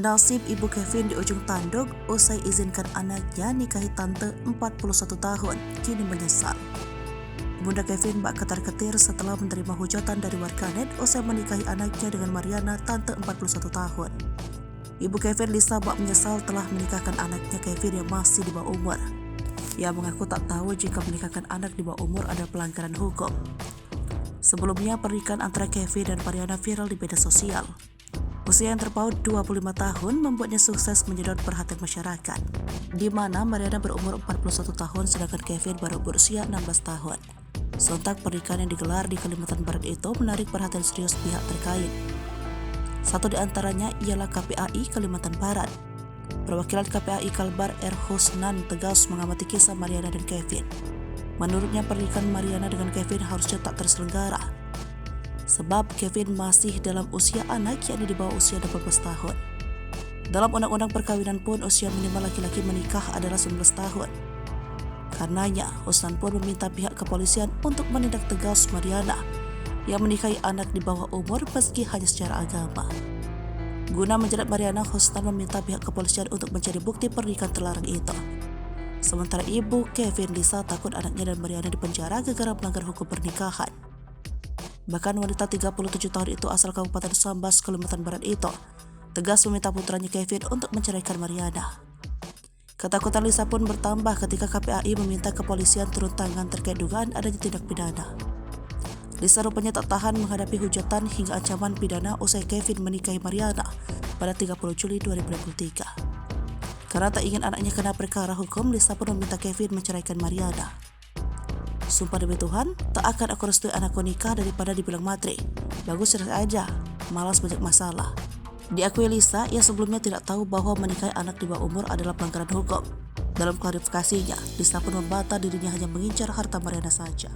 Nasib ibu Kevin di ujung tanduk usai izinkan anaknya nikahi tante 41 tahun, kini menyesal. Bunda Kevin bak ketar-ketir setelah menerima hujatan dari warganet usai menikahi anaknya dengan Mariana, tante 41 tahun. Ibu Kevin Lisa bak menyesal telah menikahkan anaknya Kevin yang masih di bawah umur. Ia mengaku tak tahu jika menikahkan anak di bawah umur ada pelanggaran hukum. Sebelumnya, pernikahan antara Kevin dan Mariana viral di media sosial. Usia yang terpaut 25 tahun membuatnya sukses menyedot perhatian masyarakat, di mana Mariana berumur 41 tahun sedangkan Kevin baru berusia 16 tahun. Sontak pernikahan yang digelar di Kalimantan Barat itu menarik perhatian serius pihak terkait. Satu di antaranya ialah KPAI Kalimantan Barat. Perwakilan KPAI Kalbar R. Husnan tegas mengamati kisah Mariana dan Kevin. Menurutnya pernikahan Mariana dengan Kevin harusnya tak terselenggara, sebab Kevin masih dalam usia anak, yakni di bawah usia 18 tahun. Dalam undang-undang perkawinan pun usia minimal laki-laki menikah adalah 19 tahun. Karenanya, Husnan pun meminta pihak kepolisian untuk menindak tegas Mariana yang menikahi anak di bawah umur meski hanya secara agama. Guna menjerat Mariana, Husnan meminta pihak kepolisian untuk mencari bukti pernikahan terlarang itu. Sementara ibu Kevin Lisa takut anaknya dan Mariana dipenjara gara-gara melanggar hukum pernikahan. Bahkan wanita 37 tahun itu asal Kabupaten Sambas, Kalimantan Barat itu tegas meminta putranya Kevin untuk menceraikan Mariana. Ketakutan Lisa pun bertambah ketika KPAI meminta kepolisian turun tangan terkait dugaan adanya tindak pidana. Lisa rupanya tak tahan menghadapi hujatan hingga ancaman pidana usai Kevin menikahi Mariana pada 30 Juli 2023. Karena tak ingin anaknya kena perkara hukum, Lisa pun meminta Kevin menceraikan Mariana. Sumpah demi Tuhan, tak akan aku restui anakku nikah daripada dibilang matre. Bagus cerai aja, malas banyak masalah. Diakui Lisa, ia sebelumnya tidak tahu bahwa menikahi anak di bawah umur adalah pelanggaran hukum. Dalam klarifikasinya, Lisa pun membantah dirinya hanya mengincar harta Mariana saja.